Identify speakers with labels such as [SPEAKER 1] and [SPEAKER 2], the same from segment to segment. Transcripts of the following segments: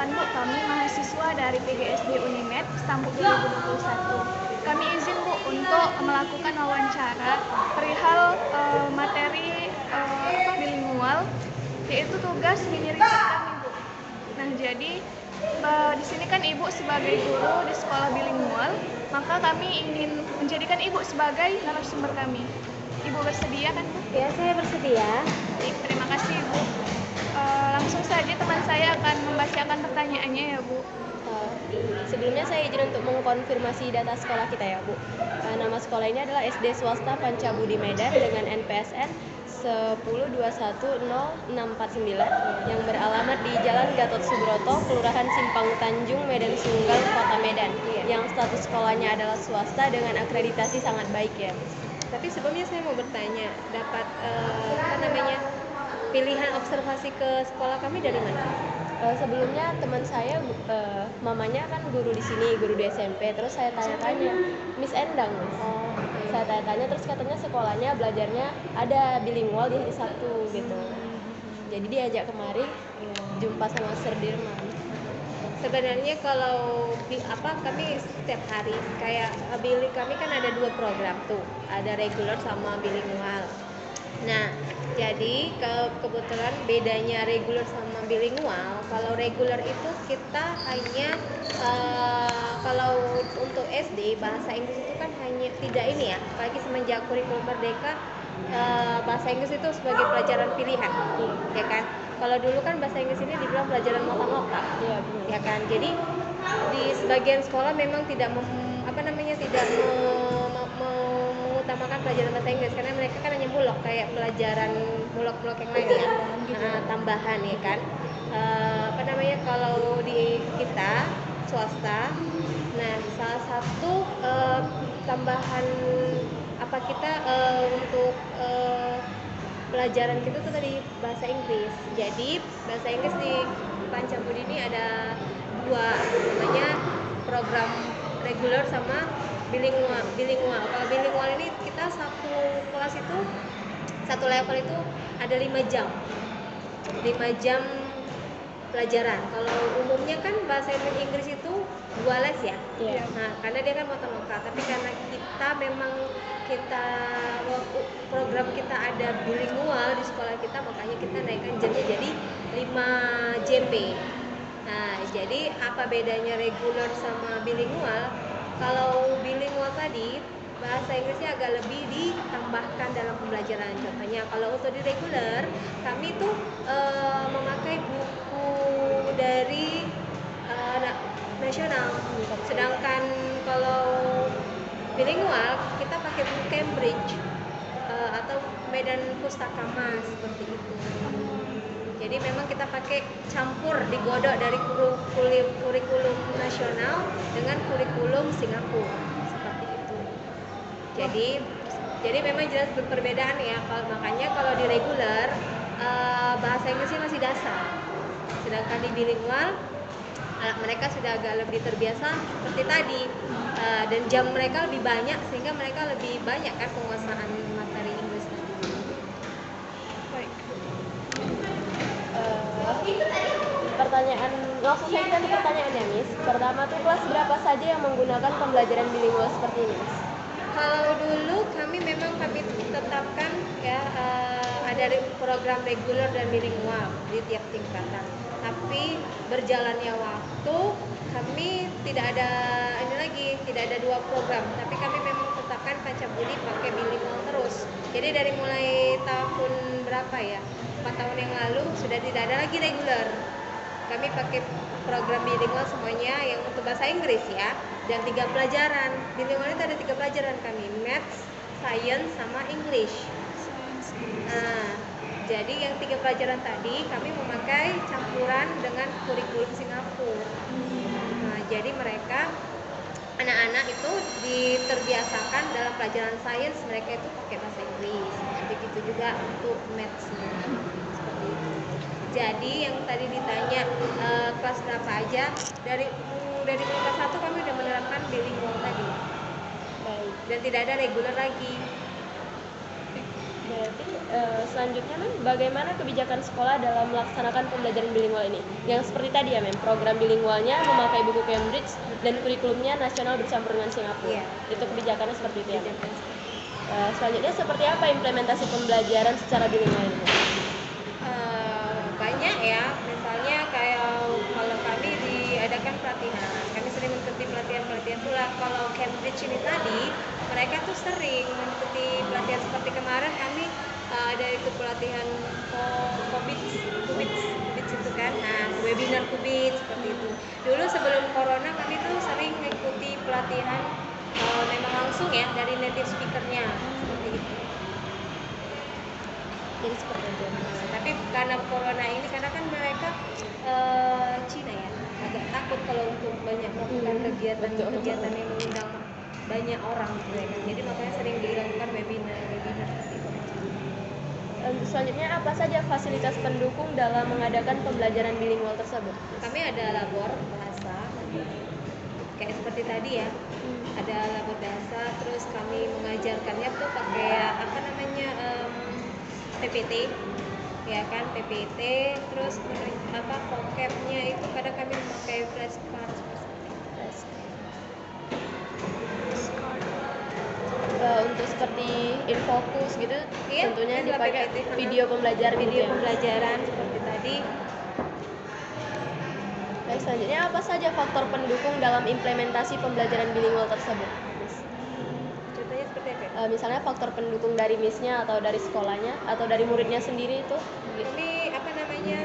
[SPEAKER 1] Perkenalkan Bu, kami mahasiswa dari PGSD Unimed Stambuk 2021. Kami izin Bu untuk melakukan wawancara perihal materi bilingual, yaitu tugas mini riset kami Bu. Nah jadi di sini kan Ibu sebagai guru di sekolah bilingual, maka kami ingin menjadikan Ibu sebagai narasumber kami. Ibu bersedia kan Bu?
[SPEAKER 2] Ya, saya bersedia.
[SPEAKER 1] Baik, terima kasih Ibu. Langsung saja teman saya akan membacakan pertanyaannya ya Bu.
[SPEAKER 2] Sebelumnya saya izin untuk mengkonfirmasi data sekolah kita ya Bu. Nama sekolah ini adalah SD Swasta Pancabudi Medan dengan NPSN 10210649 yang beralamat di Jalan Gatot Subroto, Kelurahan Simpang Tanjung, Medan Sunggal, Kota Medan. Yang status sekolahnya adalah swasta dengan akreditasi sangat baik ya. Tapi sebelumnya saya mau bertanya, dapat pilihan observasi ke sekolah kami dari mana? Sebelumnya teman saya, mamanya kan guru di sini, guru di SMP. Terus saya tanya-tanya, Miss Endang, saya tanya-tanya, terus katanya sekolahnya belajarnya ada bilingual di hari Sabtu gitu. Jadi diajak kemari, jumpa sama Sir Dirman. Sebenarnya kalau kami setiap hari kayak kami kan ada 2 program tuh, ada regular sama bilingual. Nah, jadi kebetulan bedanya regular sama bilingual, kalau regular itu kita hanya kalau untuk SD bahasa Inggris itu kan hanya tidak ini ya, apalagi semenjak kurikulum merdeka bahasa Inggris itu sebagai pelajaran pilihan, ya kan? Kalau dulu kan bahasa Inggris ini dibilang pelajaran mota-mota, ya kan? Jadi di sebagian sekolah memang tidak mengutamakan pelajaran bahasa Inggris karena mereka kan hanya mulok kayak pelajaran mulok-mulok yang lain ya, tambahan ya kan. Kalau di kita swasta, nah salah satu tambahan untuk pelajaran kita tuh tadi bahasa Inggris. Jadi bahasa Inggris di Pancabudi ini ada 2, namanya program reguler sama bilingual. Kalau bilingual ini kita satu kelas itu, satu level itu ada 5 jam pelajaran. Kalau umumnya kan bahasa Inggris itu 2 les ya. Nah, karena dia kan mota-mota, tapi karena program kita ada bilingual di sekolah kita, makanya kita naikkan jamnya jadi 5 JP. Nah, jadi apa bedanya reguler sama bilingual? Kalau bilingual tadi bahasa Inggrisnya agak lebih ditambahkan dalam pembelajaran. Contohnya kalau untuk di reguler kami tuh memakai buku dari nasional. Sedangkan kalau bilingual kita pakai buku Cambridge atau Medan Pustaka Mas seperti itu. Jadi memang kita pakai campur digodok dari kurikulum nasional dengan kurikulum Singapura seperti itu. Jadi memang jelas perbedaan ya. Makanya kalau di reguler bahasa Inggrisnya masih dasar. Sedangkan di bilingual mereka sudah agak lebih terbiasa seperti tadi, dan jam mereka lebih banyak sehingga mereka lebih banyak kan penguasaan materi Inggris tadi.
[SPEAKER 1] Baik.
[SPEAKER 2] Langsung saja ke pertanyaannya, Miss. Pertama tuh kelas berapa saja yang menggunakan pembelajaran bilingual seperti ini, Miss? Kalau dulu kami tetapkan ya ada ada reguler dan bilingual di tiap tingkatan. Tapi berjalannya waktu kami tidak ada 2 program, tapi kami memang tetapkan Pancabudi pakai bilingual terus. Jadi dari mulai tahun berapa ya? 4 tahun yang lalu sudah tidak ada lagi reguler. Kami pakai program bilingual semuanya yang untuk bahasa Inggris ya, dan 3 pelajaran. Bilingual itu ada 3 pelajaran kami, Maths, Science, sama English. Nah, jadi yang 3 pelajaran tadi kami memakai campuran dengan kurikulum Singapura. Nah, jadi anak-anak itu diterbiasakan dalam pelajaran sains, mereka itu pakai bahasa Inggris. Begitu juga untuk Maths. Seperti itu. Jadi yang tadi ditanya kelas berapa aja, dari kelas 1 kami udah menerapkan bilingual tadi. Baik. Dan tidak ada reguler lagi. Berarti selanjutnya Mem, bagaimana kebijakan sekolah dalam melaksanakan pembelajaran bilingual ini? Yang seperti tadi ya Mem, program bilingualnya memakai buku Cambridge dan kurikulumnya nasional bercampur dengan Singapura.
[SPEAKER 3] Iya.
[SPEAKER 2] Itu kebijakannya seperti itu ya Mem.
[SPEAKER 3] Kebijakan
[SPEAKER 2] Selanjutnya seperti apa implementasi pembelajaran secara bilingual ini?
[SPEAKER 3] banyak ya, misalnya kayak kalau kami diadakan pelatihan, kami sering mengikuti pelatihan pula. Kalau Cambridge ini tadi, mereka tuh sering mengikuti pelatihan seperti kemarin kami ada ikut pelatihan Kubits itu kan, nah webinar Kubits seperti itu. Dulu sebelum corona kami tuh sering mengikuti pelatihan memang langsung ya dari native speakernya seperti itu.
[SPEAKER 2] Jadi seperti itu.
[SPEAKER 3] Tapi karena corona ini, karena kan mereka Cina ya agak takut kalau untuk banyak melakukan kegiatan yang mengundang banyak orang gitu ya kan. Jadi makanya sering dilakukan webinar seperti itu.
[SPEAKER 2] Selanjutnya apa saja fasilitas pendukung dalam mengadakan pembelajaran bilingual tersebut?
[SPEAKER 3] Kami ada labor bahasa kayak seperti tadi ya, ada labor bahasa, terus kami mengajarkannya tuh pakai apa namanya PPT ya kan, PPT, terus apa vocabnya itu kadang kami memakai flashcards.
[SPEAKER 2] Untuk seperti Infokus gitu,
[SPEAKER 3] Iya,
[SPEAKER 2] tentunya
[SPEAKER 3] itulah
[SPEAKER 2] dipakai
[SPEAKER 3] PPT.
[SPEAKER 2] video pembelajaran gitu
[SPEAKER 3] Video
[SPEAKER 2] ya.
[SPEAKER 3] pembelajaran seperti tadi.
[SPEAKER 2] Baik, selanjutnya apa saja faktor pendukung dalam implementasi pembelajaran bilingual tersebut?
[SPEAKER 3] Contohnya seperti apa?
[SPEAKER 2] Misalnya faktor pendukung dari MIS-nya atau dari sekolahnya atau dari muridnya sendiri itu?
[SPEAKER 3] Kami apa namanya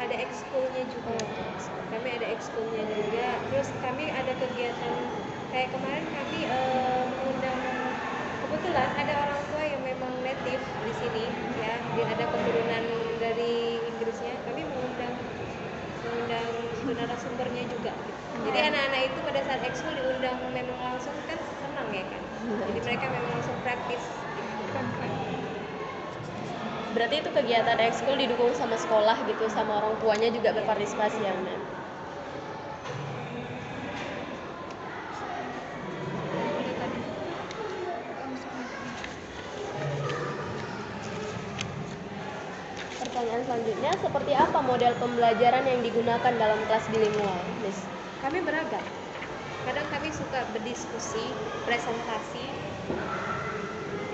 [SPEAKER 3] ada ekskulnya juga. Kami ada ekskulnya juga. Terus kami ada kegiatan kayak kemarin kami mengundang, kebetulan ada orang tua yang memang native di sini ya, dia ada keturunan dari Inggrisnya. Kami mengundang narasumbernya juga gitu. Jadi anak-anak itu pada saat ekskul diundang memang langsung kan senang ya kan. Jadi mereka memang langsung praktis gitu.
[SPEAKER 2] Berarti itu kegiatan ekskul didukung sama sekolah gitu, sama orang tuanya juga berpartisipasi ya Mem? Pertanyaan selanjutnya, seperti apa model pembelajaran yang digunakan dalam kelas bilingual, Miss?
[SPEAKER 3] Kami beragam. Kadang kami suka berdiskusi, presentasi,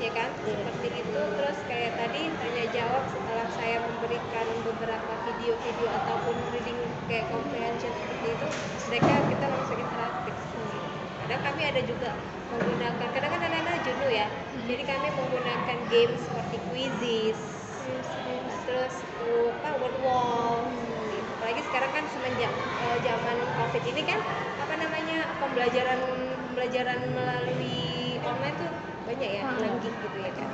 [SPEAKER 3] ya kan, seperti itu. Terus kayak tadi tanya jawab setelah saya memberikan beberapa video ataupun reading kayak comprehension seperti itu, kita langsung interaktif. Kadang kami ada juga menggunakan, kadang kan anak-anak jenuh ya, jadi kami menggunakan games seperti quizzes, terus word wall. Apalagi sekarang kan semenjak zaman COVID ini kan apa namanya pembelajaran melalui online tuh banyak ya, langgeng gitu ya kan.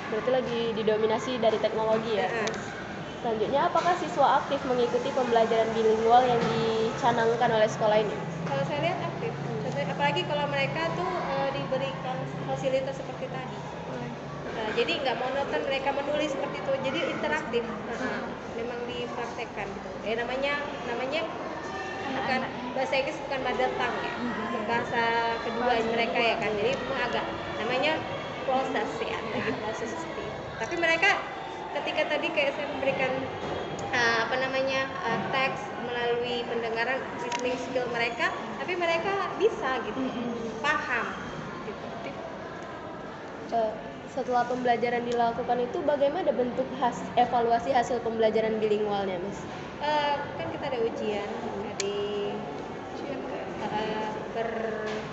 [SPEAKER 2] Berarti lagi didominasi dari teknologi ya. Selanjutnya, apakah siswa aktif mengikuti pembelajaran bilingual yang dicanangkan oleh sekolah ini?
[SPEAKER 3] Kalau saya lihat aktif, contohnya apalagi kalau mereka tuh diberikan fasilitas seperti tadi. Nah, jadi nggak monoton mereka menulis seperti itu, jadi interaktif. Memang dipraktekkan gitu. Namanya bukan bahasa Inggris, bukan mother tongue ya, bahasa kedua mereka ya kan. Jadi memang agak namanya proses ya, lagi proses seperti itu. Tapi mereka ketika tadi kayak saya memberikan teks melalui pendengaran, listening skill mereka, tapi mereka bisa gitu, paham gitu.
[SPEAKER 2] Setelah pembelajaran dilakukan itu, bagaimana bentuk evaluasi hasil pembelajaran bilingualnya, Miss?
[SPEAKER 3] Kan kita ada ujian dari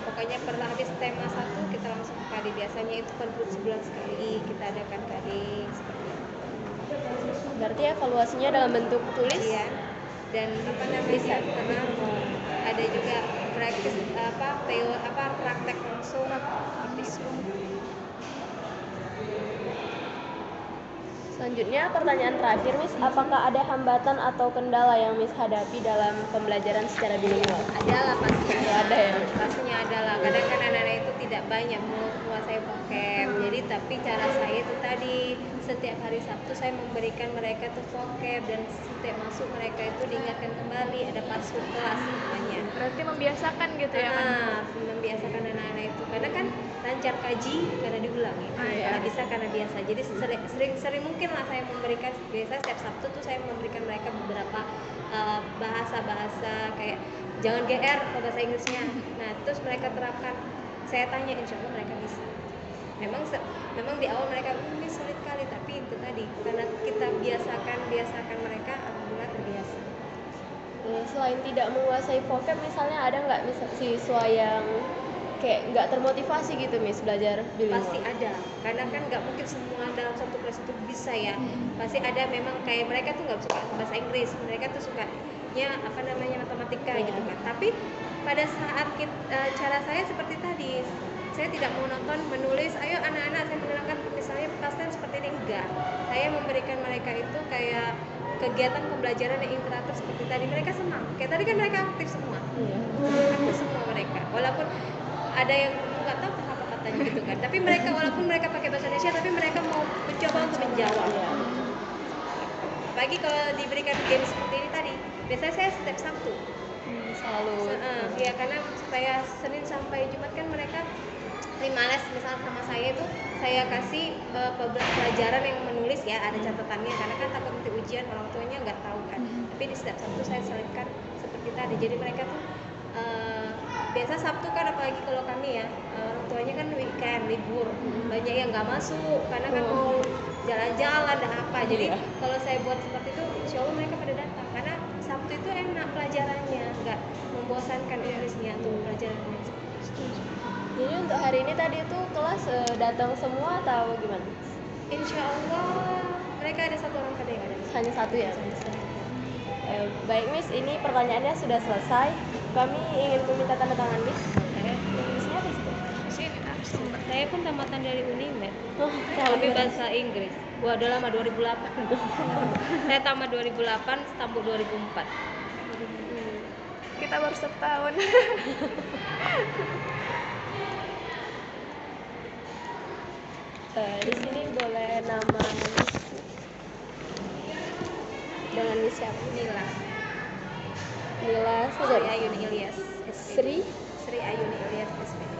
[SPEAKER 3] pokoknya per habis tema 1 kita langsung KD. Biasanya itu per sebulan sekali kita adakan KD seperti itu.
[SPEAKER 2] Berarti evaluasinya dalam bentuk tulis?
[SPEAKER 3] Ujian dan karena ada juga praktis praktek langsung seperti itu.
[SPEAKER 2] Selanjutnya, pertanyaan terakhir, Miss, apakah ada hambatan atau kendala yang Miss hadapi dalam pembelajaran secara bilingual?
[SPEAKER 3] Adalah pasti.
[SPEAKER 2] Ada ya?
[SPEAKER 3] Pastinya adalah. Kadang kan anak-anak itu tidak banyak menguasai vocab. Jadi tapi cara saya itu tadi, setiap hari Sabtu saya memberikan mereka tuh vocab, dan setiap masuk mereka itu diingatkan kembali ada password kelas namanya.
[SPEAKER 1] Berarti membiasakan gitu ya kan?
[SPEAKER 3] Membiasakan anak-anak itu karena kan lancar kaji karena diulang ya. Kalau bisa karena biasa. Jadi sering mungkin lah saya memberikan, biasa setiap Sabtu tuh saya memberikan mereka beberapa bahasa-bahasa kayak jangan GR atau bahasa Inggrisnya. Nah terus mereka terapkan, saya tanya, insya Allah mereka bisa. Memang di awal mereka ini sulit kali, tapi itu tadi karena kita biasakan mereka, alhamdulillah terbiasa.
[SPEAKER 2] Selain tidak menguasai vocab, misalnya ada nggak siswa yang kayak nggak termotivasi gitu Miss belajar bilingual?
[SPEAKER 3] Pasti ada, karena kan nggak mungkin semua dalam satu kelas itu bisa ya. Pasti ada memang kayak mereka tuh nggak suka bahasa Inggris, mereka tuh sukanya matematika gitu kan. Tapi pada saat cara saya seperti tadi, saya tidak mau menulis, ayo anak-anak saya menerangkan misalnya petasan seperti ini, enggak. Saya memberikan mereka itu kayak kegiatan pembelajaran yang interaktif seperti tadi, mereka senang. Kayak tadi kan mereka aktif semua, aktif semua mereka. Walaupun ada yang nggak tahu apa katanya gitu kan, tapi mereka walaupun mereka pakai bahasa Indonesia, tapi mereka mau mencoba untuk menjawab. Pagi kalau diberikan game seperti ini tadi, biasanya saya setiap Sabtu
[SPEAKER 2] Selalu.
[SPEAKER 3] ya, karena supaya Senin sampai Jumat kan mereka males, misalnya sama saya itu saya kasih pelajaran yang menulis ya, ada catatannya karena kan takut nanti ujian orang tuanya nggak tahu kan. Tapi di setiap Sabtu saya selipkan seperti tadi, jadi mereka tuh biasa Sabtu kan, apalagi kalau kami ya orang tuanya kan weekend libur, banyak yang nggak masuk karena kan mau jalan-jalan dan apa. Jadi kalau saya buat seperti itu, insya Allah mereka pada datang karena Sabtu itu enak pelajarannya, nggak membosankan Inggrisnya tuh pelajarannya.
[SPEAKER 2] Jadi untuk hari ini tadi tuh kelas datang semua atau gimana?
[SPEAKER 3] Insya Allah mereka ada satu orang pada yang ada.
[SPEAKER 2] Hanya satu ya? Baik Miss, ini pertanyaannya sudah selesai. Kami ingin meminta tanda tangan Miss. Miss-nya apa itu?
[SPEAKER 3] Saya pun tamatan dari Unimed,
[SPEAKER 2] Tapi
[SPEAKER 3] bahasa Inggris. Wah, udah lama, 2008. Saya tamat 2008, tampil 2004.
[SPEAKER 1] Kita baru setahun.
[SPEAKER 2] Di sini boleh nama Miss dengan Miss siapa?
[SPEAKER 3] Nila
[SPEAKER 2] saja.
[SPEAKER 3] Ayuni Ilyas,
[SPEAKER 2] Sri
[SPEAKER 3] Ayuni Ilyas, SPD.